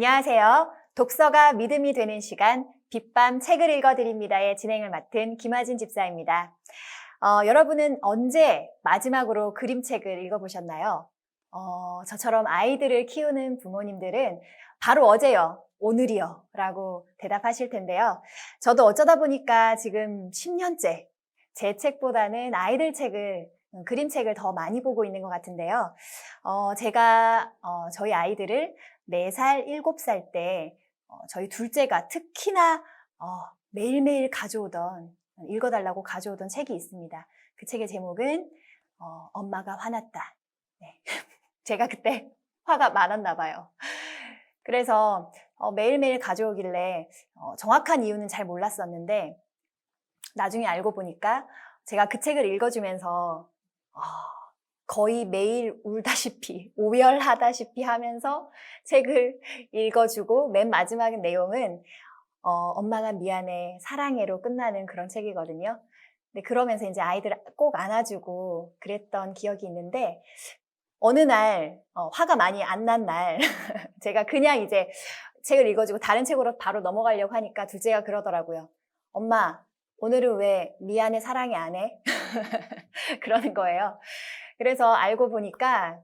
안녕하세요. 독서가 믿음이 되는 시간 빛밤 책을 읽어드립니다의 진행을 맡은 김하진 집사입니다. 여러분은 언제 마지막으로 그림책을 읽어보셨나요? 저처럼 아이들을 키우는 부모님들은 바로 어제요, 오늘이요 라고 대답하실 텐데요. 저도 어쩌다 보니까 지금 10년째 제 책보다는 아이들 책을 그림책을 더 많이 보고 있는 것 같은데요. 제가 저희 아이들을 4살, 7살 때 저희 둘째가 특히나 매일매일 읽어달라고 가져오던 책이 있습니다. 그 책의 제목은 엄마가 화났다. 네. 제가 그때 화가 많았나 봐요. 그래서 매일매일 가져오길래 정확한 이유는 잘 몰랐었는데 나중에 알고 보니까 제가 그 책을 읽어주면서 거의 매일 울다시피 오열하다시피 하면서 책을 읽어주고 맨 마지막 내용은 엄마가 미안해 사랑해로 끝나는 그런 책이거든요. 근데 그러면서 이제 아이들 꼭 안아주고 그랬던 기억이 있는데 어느 날 화가 많이 안 난 날 제가 그냥 이제 책을 읽어주고 다른 책으로 바로 넘어가려고 하니까 둘째가 그러더라고요. 엄마 오늘은 왜 미안해 사랑해 안 해? 그러는 거예요. 그래서 알고 보니까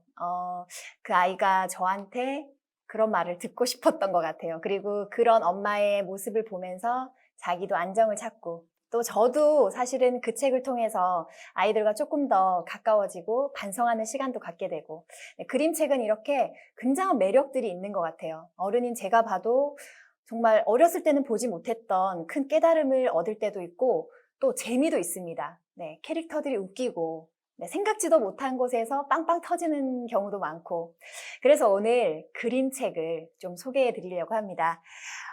그 아이가 저한테 그런 말을 듣고 싶었던 것 같아요. 그리고 그런 엄마의 모습을 보면서 자기도 안정을 찾고 또 저도 사실은 그 책을 통해서 아이들과 조금 더 가까워지고 반성하는 시간도 갖게 되고 그림책은 이렇게 굉장한 매력들이 있는 것 같아요. 어른인 제가 봐도 정말 어렸을 때는 보지 못했던 큰 깨달음을 얻을 때도 있고 또 재미도 있습니다. 네, 캐릭터들이 웃기고 생각지도 못한 곳에서 빵빵 터지는 경우도 많고 그래서 오늘 그림책을 좀 소개해 드리려고 합니다.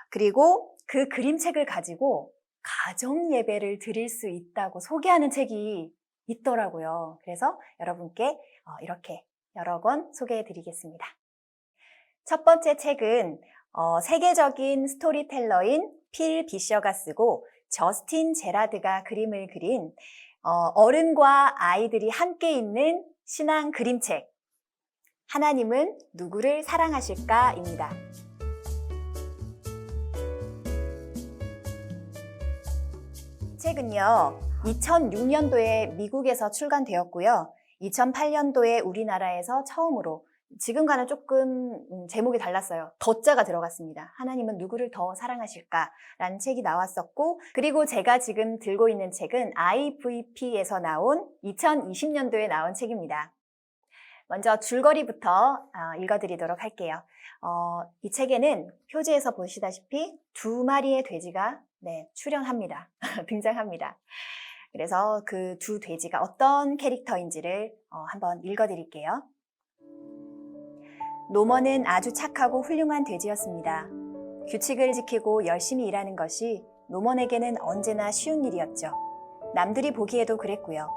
그리고 그 그림책을 가지고 가정 예배를 드릴 수 있다고 소개하는 책이 있더라고요. 그래서 여러분께 이렇게 여러 권 소개해 드리겠습니다. 첫 번째 책은 세계적인 스토리텔러인 필 비셔가 쓰고 저스틴 제라드가 그림을 그린 어른과 아이들이 함께 있는 신앙 그림책 하나님은 누구를 사랑하실까입니다. 책은요 2006년도에 미국에서 출간되었고요 2008년도에 우리나라에서 처음으로 지금과는 조금 제목이 달랐어요. 더자가 들어갔습니다. 하나님은 누구를 더 사랑하실까라는 책이 나왔었고 그리고 제가 지금 들고 있는 책은 IVP에서 나온 2020년도에 나온 책입니다. 먼저 줄거리부터 읽어드리도록 할게요. 이 책에는 표지에서 보시다시피 2마리의 돼지가 출연합니다. 등장합니다. 그래서 그 2 돼지가 어떤 캐릭터인지를 한번 읽어드릴게요. 노먼은 아주 착하고 훌륭한 돼지였습니다. 규칙을 지키고 열심히 일하는 것이 노먼에게는 언제나 쉬운 일이었죠. 남들이 보기에도 그랬고요.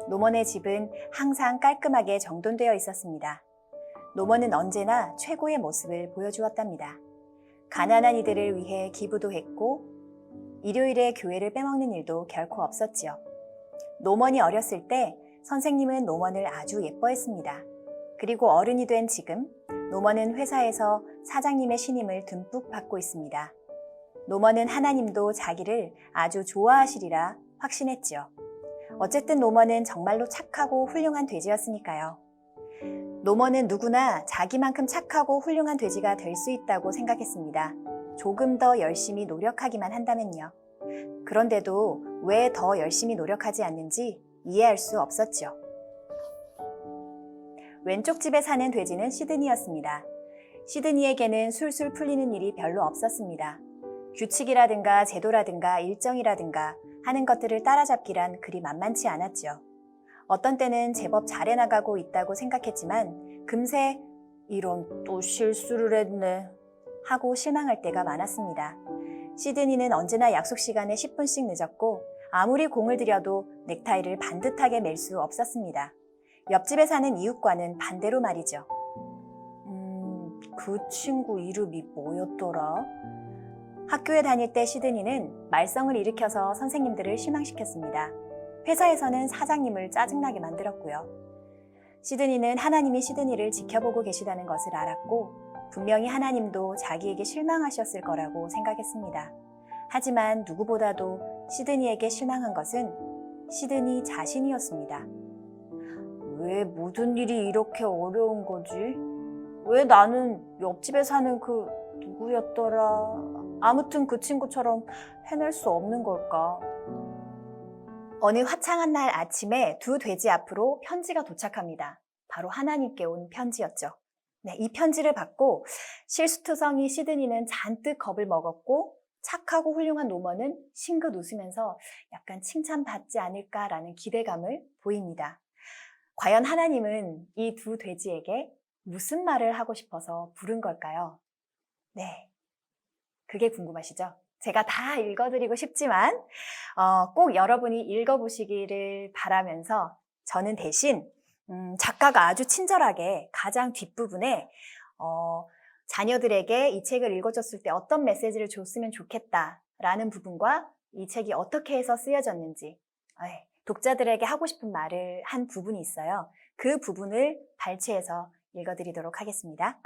노먼의 집은 항상 깔끔하게 정돈되어 있었습니다. 노먼은 언제나 최고의 모습을 보여주었답니다. 가난한 이들을 위해 기부도 했고 일요일에 교회를 빼먹는 일도 결코 없었지요. 노먼이 어렸을 때 선생님은 노먼을 아주 예뻐했습니다. 그리고 어른이 된 지금 노먼은 회사에서 사장님의 신임을 듬뿍 받고 있습니다. 노먼은 하나님도 자기를 아주 좋아하시리라 확신했지요. 어쨌든 노먼은 정말로 착하고 훌륭한 돼지였으니까요. 노먼은 누구나 자기만큼 착하고 훌륭한 돼지가 될 수 있다고 생각했습니다. 조금 더 열심히 노력하기만 한다면요. 그런데도 왜 더 열심히 노력하지 않는지 이해할 수 없었죠. 왼쪽 집에 사는 돼지는 시드니였습니다. 시드니에게는 술술 풀리는 일이 별로 없었습니다. 규칙이라든가 제도라든가 일정이라든가 하는 것들을 따라잡기란 그리 만만치 않았죠. 어떤 때는 제법 잘해나가고 있다고 생각했지만 금세 이런 또 실수를 했네 하고 실망할 때가 많았습니다. 시드니는 언제나 약속 시간에 10분씩 늦었고 아무리 공을 들여도 넥타이를 반듯하게 맬 수 없었습니다. 옆집에 사는 이웃과는 반대로 말이죠. 그 친구 이름이 뭐였더라? 학교에 다닐 때 시드니는 말썽을 일으켜서 선생님들을 실망시켰습니다. 회사에서는 사장님을 짜증나게 만들었고요. 시드니는 하나님이 시드니를 지켜보고 계시다는 것을 알았고 분명히 하나님도 자기에게 실망하셨을 거라고 생각했습니다. 하지만 누구보다도 시드니에게 실망한 것은 시드니 자신이었습니다. 왜 모든 일이 이렇게 어려운 거지? 왜 나는 옆집에 사는 그 누구였더라? 아무튼 그 친구처럼 해낼 수 없는 걸까? 어느 화창한 날 아침에 두 돼지 앞으로 편지가 도착합니다. 바로 하나님께 온 편지였죠. 네, 이 편지를 받고 실수투성이 시드니는 잔뜩 겁을 먹었고 착하고 훌륭한 노먼은 싱긋 웃으면서 약간 칭찬받지 않을까라는 기대감을 보입니다. 과연 하나님은 이 두 돼지에게 무슨 말을 하고 싶어서 부른 걸까요? 네, 그게 궁금하시죠? 제가 다 읽어드리고 싶지만 꼭 여러분이 읽어보시기를 바라면서 저는 대신 작가가 아주 친절하게 가장 뒷부분에 자녀들에게 이 책을 읽어줬을 때 어떤 메시지를 줬으면 좋겠다라는 부분과 이 책이 어떻게 해서 쓰여졌는지 독자들에게 하고 싶은 말을 한 부분이 있어요. 그 부분을 발췌해서 읽어드리도록 하겠습니다.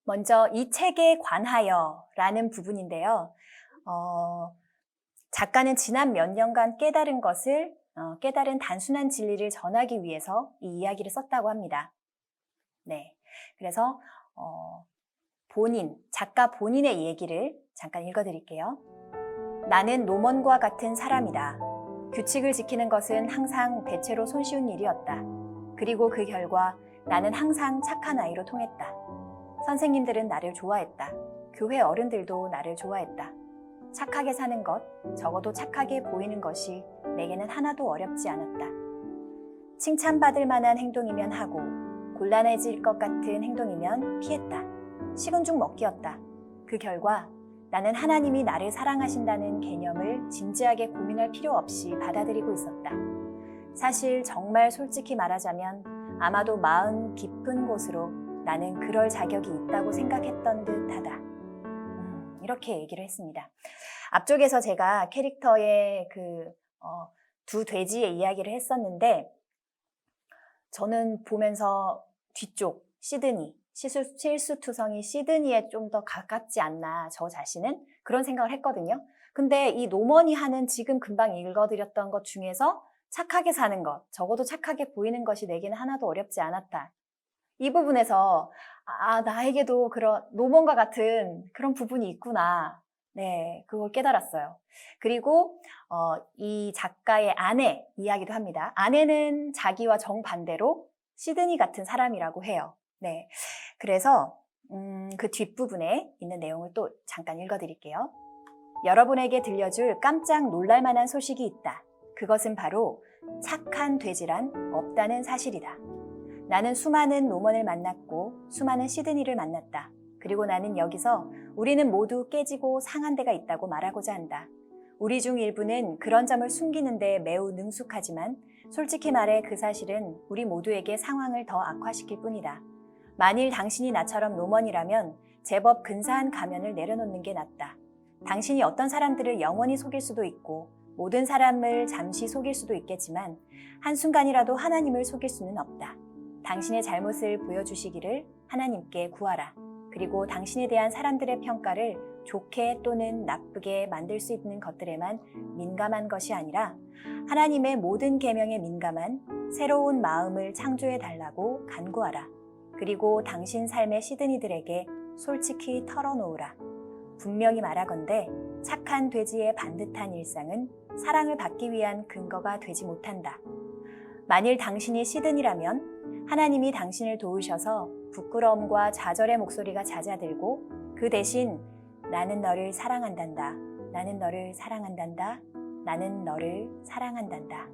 먼저 이 책에 관하여 라는 부분인데요. 작가는 지난 몇 년간 깨달은 것을 깨달은 단순한 진리를 전하기 위해서 이 이야기를 썼다고 합니다. 네, 그래서 작가 본인의 얘기를 잠깐 읽어드릴게요. 나는 노먼과 같은 사람이다. 규칙을 지키는 것은 항상 대체로 손쉬운 일이었다. 그리고 그 결과 나는 항상 착한 아이로 통했다. 선생님들은 나를 좋아했다. 교회 어른들도 나를 좋아했다. 착하게 사는 것, 적어도 착하게 보이는 것이 내게는 하나도 어렵지 않았다. 칭찬받을 만한 행동이면 하고 곤란해질 것 같은 행동이면 피했다. 식은 죽 먹기였다. 그 결과 나는 하나님이 나를 사랑하신다는 개념을 진지하게 고민할 필요 없이 받아들이고 있었다. 사실 정말 솔직히 말하자면 아마도 마음 깊은 곳으로 나는 그럴 자격이 있다고 생각했던 듯하다. 이렇게 얘기를 했습니다. 앞쪽에서 제가 캐릭터의 두 돼지의 이야기를 했었는데 저는 보면서 뒤쪽 시드니, 실수투성이 시드니에 좀 더 가깝지 않나 저 자신은 그런 생각을 했거든요. 근데 이 노먼이 하는 지금 금방 읽어드렸던 것 중에서 착하게 사는 것, 적어도 착하게 보이는 것이 내게는 하나도 어렵지 않았다. 이 부분에서 나에게도 그런 노먼과 같은 그런 부분이 있구나. 네, 그걸 깨달았어요. 그리고 이 작가의 아내 이야기도 합니다. 아내는 자기와 정반대로 시드니 같은 사람이라고 해요. 네, 그래서 그 뒷부분에 있는 내용을 또 잠깐 읽어드릴게요. 여러분에게 들려줄 깜짝 놀랄만한 소식이 있다. 그것은 바로 착한 돼지란 없다는 사실이다. 나는 수많은 노먼을 만났고 수많은 시드니를 만났다. 그리고 나는 여기서 우리는 모두 깨지고 상한 데가 있다고 말하고자 한다. 우리 중 일부는 그런 점을 숨기는데 매우 능숙하지만 솔직히 말해 그 사실은 우리 모두에게 상황을 더 악화시킬 뿐이다. 만일 당신이 나처럼 노먼이라면 제법 근사한 가면을 내려놓는 게 낫다. 당신이 어떤 사람들을 영원히 속일 수도 있고 모든 사람을 잠시 속일 수도 있겠지만 한순간이라도 하나님을 속일 수는 없다. 당신의 잘못을 보여주시기를 하나님께 구하라. 그리고 당신에 대한 사람들의 평가를 좋게 또는 나쁘게 만들 수 있는 것들에만 민감한 것이 아니라 하나님의 모든 계명에 민감한 새로운 마음을 창조해 달라고 간구하라. 그리고 당신 삶의 시드니들에게 솔직히 털어놓으라. 분명히 말하건대 착한 돼지의 반듯한 일상은 사랑을 받기 위한 근거가 되지 못한다. 만일 당신이 시드니라면 하나님이 당신을 도우셔서 부끄러움과 좌절의 목소리가 잦아들고 그 대신 나는 너를 사랑한단다. 나는 너를 사랑한단다. 나는 너를 사랑한단다.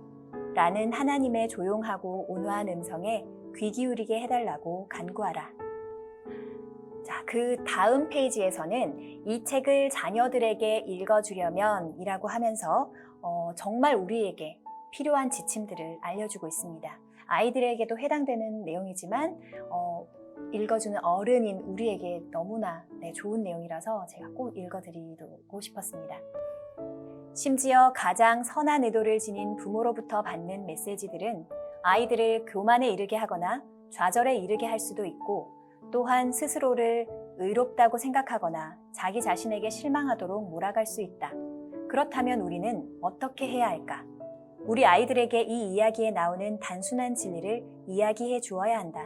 라는 하나님의 조용하고 온화한 음성에 귀 기울이게 해달라고 간구하라. 자, 그 다음 페이지에서는 이 책을 자녀들에게 읽어주려면 이라고 하면서 정말 우리에게 필요한 지침들을 알려주고 있습니다. 아이들에게도 해당되는 내용이지만 읽어주는 어른인 우리에게 너무나 좋은 내용이라서 제가 꼭 읽어드리고 싶었습니다. 심지어 가장 선한 의도를 지닌 부모로부터 받는 메시지들은 아이들을 교만에 이르게 하거나 좌절에 이르게 할 수도 있고, 또한 스스로를 의롭다고 생각하거나 자기 자신에게 실망하도록 몰아갈 수 있다. 그렇다면 우리는 어떻게 해야 할까? 우리 아이들에게 이 이야기에 나오는 단순한 진리를 이야기해 주어야 한다.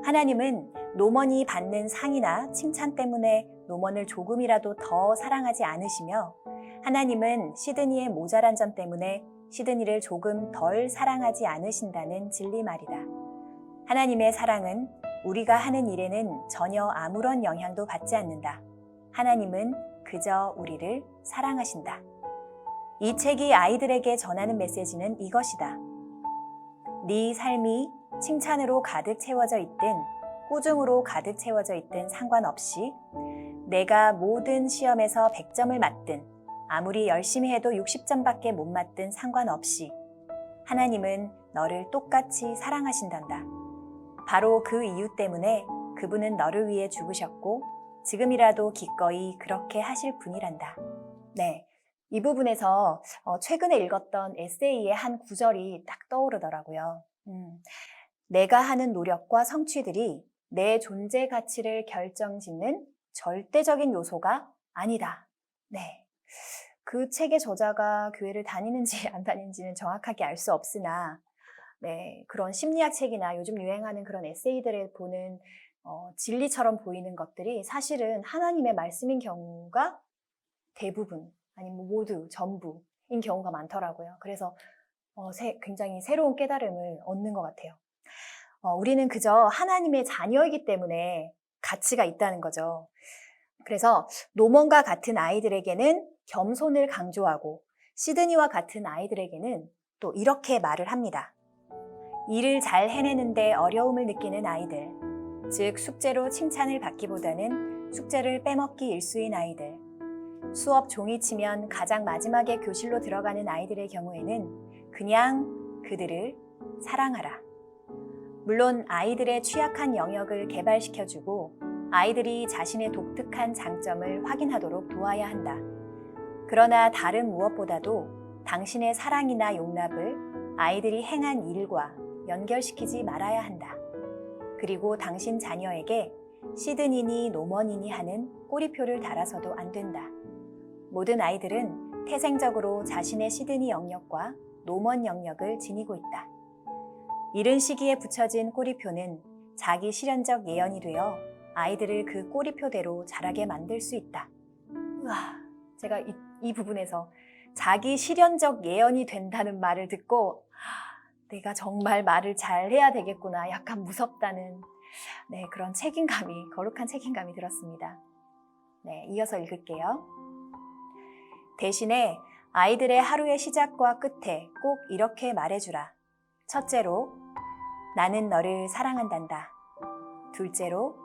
하나님은 노먼이 받는 상이나 칭찬 때문에 노먼을 조금이라도 더 사랑하지 않으시며, 하나님은 시드니의 모자란 점 때문에 시드니를 조금 덜 사랑하지 않으신다는 진리 말이다. 하나님의 사랑은 우리가 하는 일에는 전혀 아무런 영향도 받지 않는다. 하나님은 그저 우리를 사랑하신다. 이 책이 아이들에게 전하는 메시지는 이것이다. 네 삶이 칭찬으로 가득 채워져 있든 꾸중으로 가득 채워져 있든 상관없이, 내가 모든 시험에서 100점을 맞든 아무리 열심히 해도 60점밖에 못 맞든 상관없이 하나님은 너를 똑같이 사랑하신단다. 바로 그 이유 때문에 그분은 너를 위해 죽으셨고 지금이라도 기꺼이 그렇게 하실 분이란다. 네, 이 부분에서 최근에 읽었던 에세이의 한 구절이 딱 떠오르더라고요. 내가 하는 노력과 성취들이 내 존재 가치를 결정짓는 절대적인 요소가 아니다. 네. 그 책의 저자가 교회를 다니는지 안 다니는지는 정확하게 알 수 없으나, 네, 그런 심리학 책이나 요즘 유행하는 그런 에세이들을 보는 진리처럼 보이는 것들이 사실은 하나님의 말씀인 경우가 대부분, 아니면 모두, 전부인 경우가 많더라고요. 그래서 굉장히 새로운 깨달음을 얻는 것 같아요. 우리는 그저 하나님의 자녀이기 때문에 가치가 있다는 거죠. 그래서 노먼과 같은 아이들에게는 겸손을 강조하고, 시드니와 같은 아이들에게는 또 이렇게 말을 합니다. 일을 잘 해내는데 어려움을 느끼는 아이들, 즉 숙제로 칭찬을 받기보다는 숙제를 빼먹기 일수인 아이들, 수업 종이치면 가장 마지막에 교실로 들어가는 아이들의 경우에는 그냥 그들을 사랑하라. 물론 아이들의 취약한 영역을 개발시켜주고 아이들이 자신의 독특한 장점을 확인하도록 도와야 한다. 그러나 다른 무엇보다도 당신의 사랑이나 용납을 아이들이 행한 일과 연결시키지 말아야 한다. 그리고 당신 자녀에게 시드니니 노먼이니 하는 꼬리표를 달아서도 안 된다. 모든 아이들은 태생적으로 자신의 시드니 영역과 노먼 영역을 지니고 있다. 이른 시기에 붙여진 꼬리표는 자기 실현적 예언이 되어 아이들을 그 꼬리표대로 자라게 만들 수 있다. 우와, 제가 이 부분에서 자기 실현적 예언이 된다는 말을 듣고 내가 정말 말을 잘 해야 되겠구나, 약간 무섭다는 그런 책임감이, 거룩한 책임감이 들었습니다. 네, 이어서 읽을게요. 대신에 아이들의 하루의 시작과 끝에 꼭 이렇게 말해주라. 첫째로, 나는 너를 사랑한단다. 둘째로,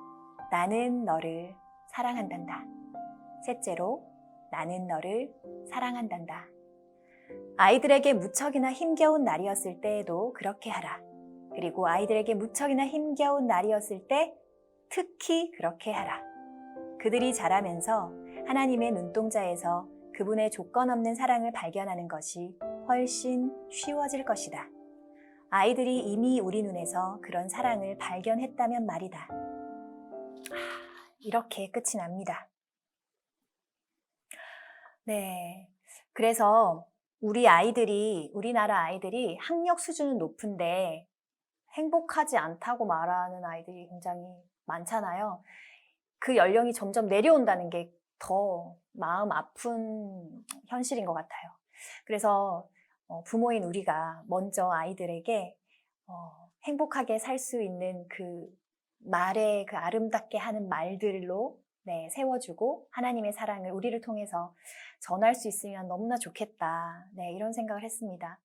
나는 너를 사랑한단다. 셋째로, 나는 너를 사랑한단다. 아이들에게 무척이나 힘겨운 날이었을 때에도 그렇게 하라. 그리고 아이들에게 무척이나 힘겨운 날이었을 때 특히 그렇게 하라. 그들이 자라면서 하나님의 눈동자에서 그분의 조건 없는 사랑을 발견하는 것이 훨씬 쉬워질 것이다. 아이들이 이미 우리 눈에서 그런 사랑을 발견했다면 말이다. 이렇게 끝이 납니다. 네, 그래서 우리나라 아이들이 학력 수준은 높은데 행복하지 않다고 말하는 아이들이 굉장히 많잖아요. 그 연령이 점점 내려온다는 게 더 마음 아픈 현실인 것 같아요. 그래서 부모인 우리가 먼저 아이들에게 행복하게 살 수 있는 그 말에 그 아름답게 하는 말들로 세워주고 하나님의 사랑을 우리를 통해서 전할 수 있으면 너무나 좋겠다. 이런 생각을 했습니다.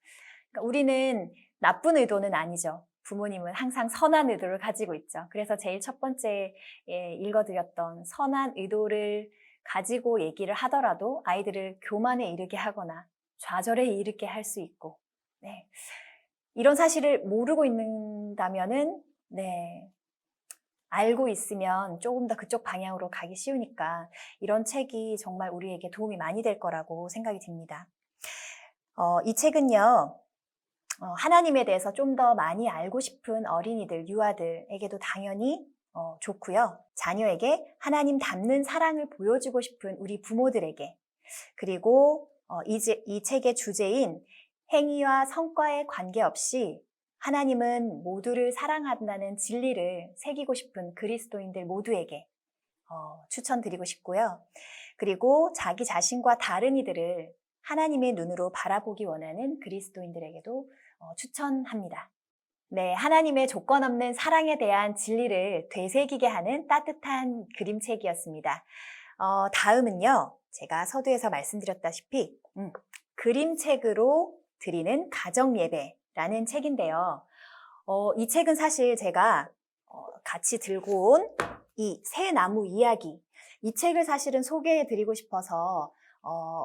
그러니까 우리는 나쁜 의도는 아니죠. 부모님은 항상 선한 의도를 가지고 있죠. 그래서 제일 첫 번째 읽어드렸던 선한 의도를 가지고 얘기를 하더라도 아이들을 교만에 이르게 하거나 좌절에 이르게 할 수 있고, 이런 사실을 모르고 있는다면은, 알고 있으면 조금 더 그쪽 방향으로 가기 쉬우니까 이런 책이 정말 우리에게 도움이 많이 될 거라고 생각이 듭니다. 이 책은요, 하나님에 대해서 좀 더 많이 알고 싶은 어린이들, 유아들에게도 당연히 좋고요. 자녀에게 하나님 닮는 사랑을 보여주고 싶은 우리 부모들에게, 그리고 이 책의 주제인 행위와 성과에 관계없이 하나님은 모두를 사랑한다는 진리를 새기고 싶은 그리스도인들 모두에게 추천드리고 싶고요. 그리고 자기 자신과 다른 이들을 하나님의 눈으로 바라보기 원하는 그리스도인들에게도 추천합니다. 네, 하나님의 조건 없는 사랑에 대한 진리를 되새기게 하는 따뜻한 그림책이었습니다. 다음은요, 제가 서두에서 말씀드렸다시피 그림책으로 드리는 가정예배라는 책인데요. 이 책은 사실 제가 같이 들고 온 이 새 나무 이야기, 이 책을 사실은 소개해드리고 싶어서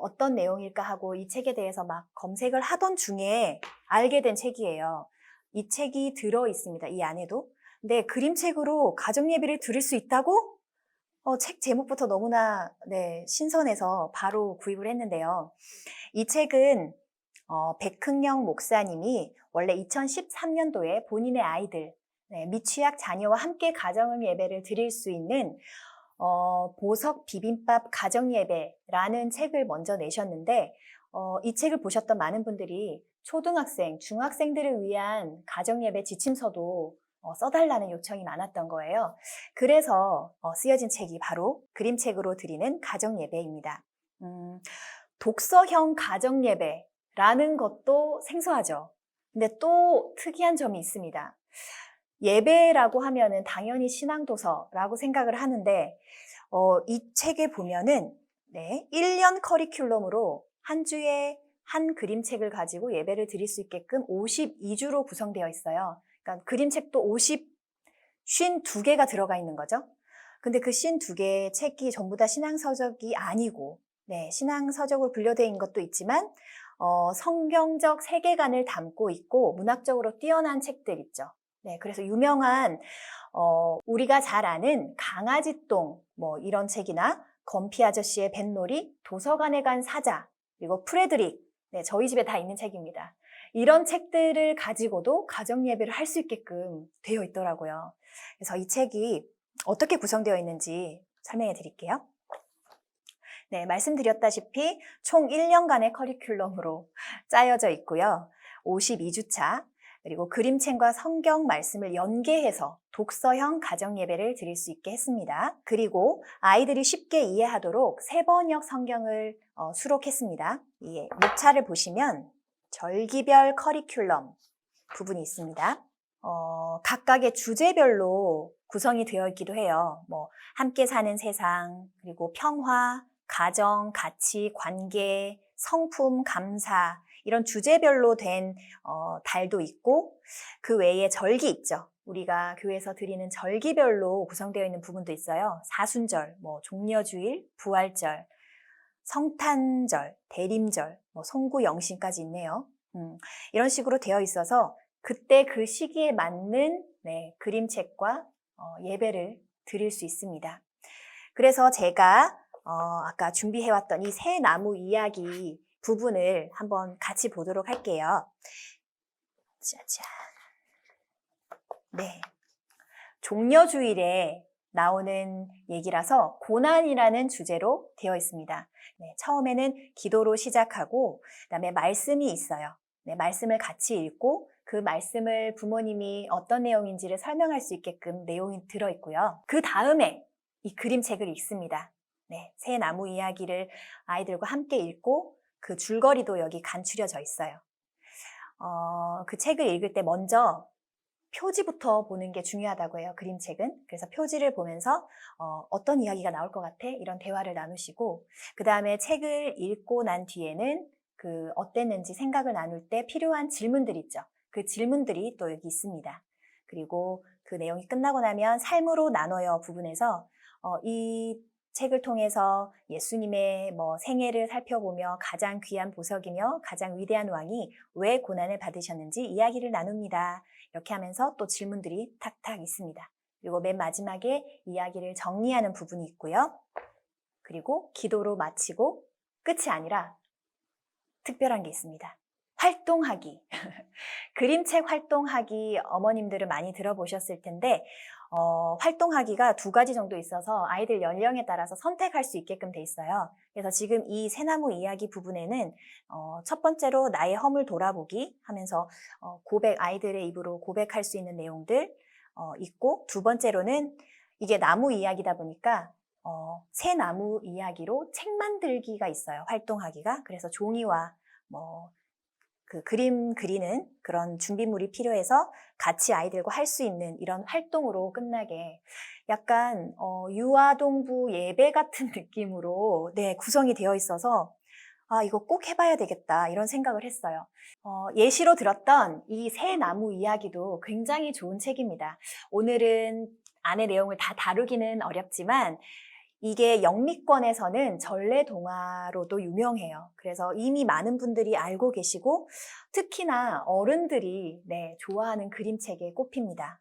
어떤 내용일까 하고 이 책에 대해서 막 검색을 하던 중에 알게 된 책이에요. 이 책이 들어 있습니다. 이 안에도. 근데 그림책으로 가정예배를 드릴 수 있다고? 책 제목부터 너무나 신선해서 바로 구입을 했는데요. 이 책은 백흥영 목사님이 원래 2013년도에 본인의 아이들, 미취학 자녀와 함께 가정 예배를 드릴 수 있는 보석 비빔밥 가정 예배라는 책을 먼저 내셨는데 이 책을 보셨던 많은 분들이 초등학생, 중학생들을 위한 가정 예배 지침서도 써달라는 요청이 많았던 거예요. 그래서 쓰여진 책이 바로 그림책으로 드리는 가정 예배입니다. 독서형 가정 예배라는 것도 생소하죠. 근데 또 특이한 점이 있습니다. 예배라고 하면은 당연히 신앙도서라고 생각을 하는데 이 책에 보면은 1년 커리큘럼으로 한 주에 한 그림책을 가지고 예배를 드릴 수 있게끔 52주로 구성되어 있어요. 그러니까 그림책도 52개가 들어가 있는 거죠. 근데 그 52개의 책이 전부 다 신앙서적이 아니고, 신앙서적으로 분류되어 있는 것도 있지만 성경적 세계관을 담고 있고 문학적으로 뛰어난 책들 있죠. 그래서 유명한 우리가 잘 아는 강아지똥 이런 책이나 건피 아저씨의 뱃놀이, 도서관에 간 사자, 그리고 프레드릭, 저희 집에 다 있는 책입니다. 이런 책들을 가지고도 가정 예배를 할 수 있게끔 되어 있더라고요. 그래서 이 책이 어떻게 구성되어 있는지 설명해 드릴게요. 말씀드렸다시피 총 1년간의 커리큘럼으로 짜여져 있고요. 52주차, 그리고 그림책과 성경 말씀을 연계해서 독서형 가정 예배를 드릴 수 있게 했습니다. 그리고 아이들이 쉽게 이해하도록 세번역 성경을 수록했습니다. 이 목차를 보시면 절기별 커리큘럼 부분이 있습니다. 각각의 주제별로 구성이 되어 있기도 해요. 함께 사는 세상, 그리고 평화, 가정, 가치, 관계, 성품, 감사, 이런 주제별로 된 달도 있고, 그 외에 절기 있죠. 우리가 교회에서 드리는 절기별로 구성되어 있는 부분도 있어요. 사순절, 종려주일, 부활절, 성탄절, 대림절, 송구영신까지 있네요. 이런 식으로 되어 있어서 그때 그 시기에 맞는 그림책과 예배를 드릴 수 있습니다. 그래서 제가 아까 준비해왔던 이 새 나무 이야기 부분을 한번 같이 보도록 할게요. 짜잔. 종려주일에 나오는 얘기라서 고난이라는 주제로 되어 있습니다. 처음에는 기도로 시작하고 그다음에 말씀이 있어요. 말씀을 같이 읽고 그 말씀을 부모님이 어떤 내용인지를 설명할 수 있게끔 내용이 들어있고요. 그 다음에 이 그림책을 읽습니다. 새 나무 이야기를 아이들과 함께 읽고 그 줄거리도 여기 간추려져 있어요. 그 책을 읽을 때 먼저 표지부터 보는 게 중요하다고 해요, 그림책은. 그래서 표지를 보면서 어떤 이야기가 나올 것 같아? 이런 대화를 나누시고, 그 다음에 책을 읽고 난 뒤에는 그 어땠는지 생각을 나눌 때 필요한 질문들 있죠. 그 질문들이 또 여기 있습니다. 그리고 그 내용이 끝나고 나면 삶으로 나눠요 부분에서 이 책을 통해서 예수님의 생애를 살펴보며 가장 귀한 보석이며 가장 위대한 왕이 왜 고난을 받으셨는지 이야기를 나눕니다. 이렇게 하면서 또 질문들이 탁탁 있습니다. 그리고 맨 마지막에 이야기를 정리하는 부분이 있고요. 그리고 기도로 마치고 끝이 아니라 특별한 게 있습니다. 활동하기. 그림책 활동하기 어머님들은 많이 들어보셨을 텐데 활동하기가 두 가지 정도 있어서 아이들 연령에 따라서 선택할 수 있게끔 돼 있어요. 그래서 지금 이 새나무 이야기 부분에는 첫 번째로 나의 허물 돌아보기 하면서 아이들의 입으로 고백할 수 있는 내용들 있고, 두 번째로는 이게 나무 이야기다 보니까 새 나무 이야기로 책 만들기가 있어요. 활동하기가. 그래서 종이와 그 그림 그리는 그런 준비물이 필요해서 같이 아이들과 할 수 있는 이런 활동으로 끝나게 약간 유아동부 예배 같은 느낌으로 구성이 되어 있어서 이거 꼭 해봐야 되겠다 이런 생각을 했어요. 예시로 들었던 이 새 나무 이야기도 굉장히 좋은 책입니다. 오늘은 안의 내용을 다 다루기는 어렵지만 이게 영미권에서는 전래동화로도 유명해요. 그래서 이미 많은 분들이 알고 계시고 특히나 어른들이 좋아하는 그림책에 꼽힙니다.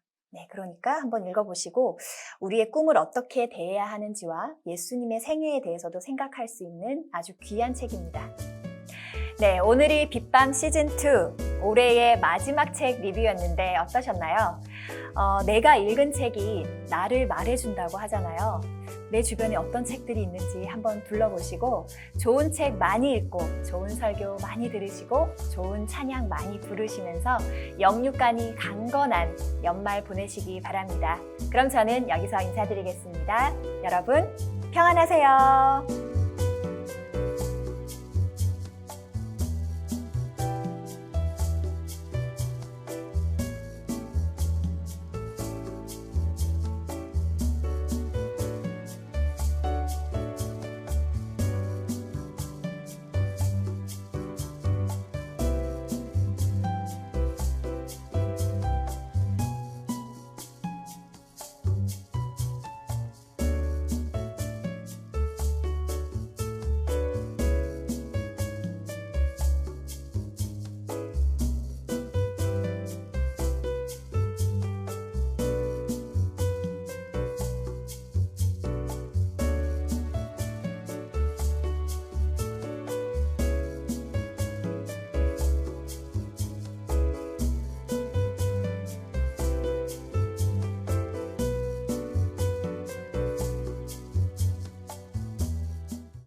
그러니까 한번 읽어보시고 우리의 꿈을 어떻게 대해야 하는지와 예수님의 생애에 대해서도 생각할 수 있는 아주 귀한 책입니다. 오늘이 빛밤 시즌2 올해의 마지막 책 리뷰였는데 어떠셨나요? 내가 읽은 책이 나를 말해준다고 하잖아요. 내 주변에 어떤 책들이 있는지 한번 둘러보시고 좋은 책 많이 읽고 좋은 설교 많이 들으시고 좋은 찬양 많이 부르시면서 영육간이 강건한 연말 보내시기 바랍니다. 그럼 저는 여기서 인사드리겠습니다. 여러분 평안하세요.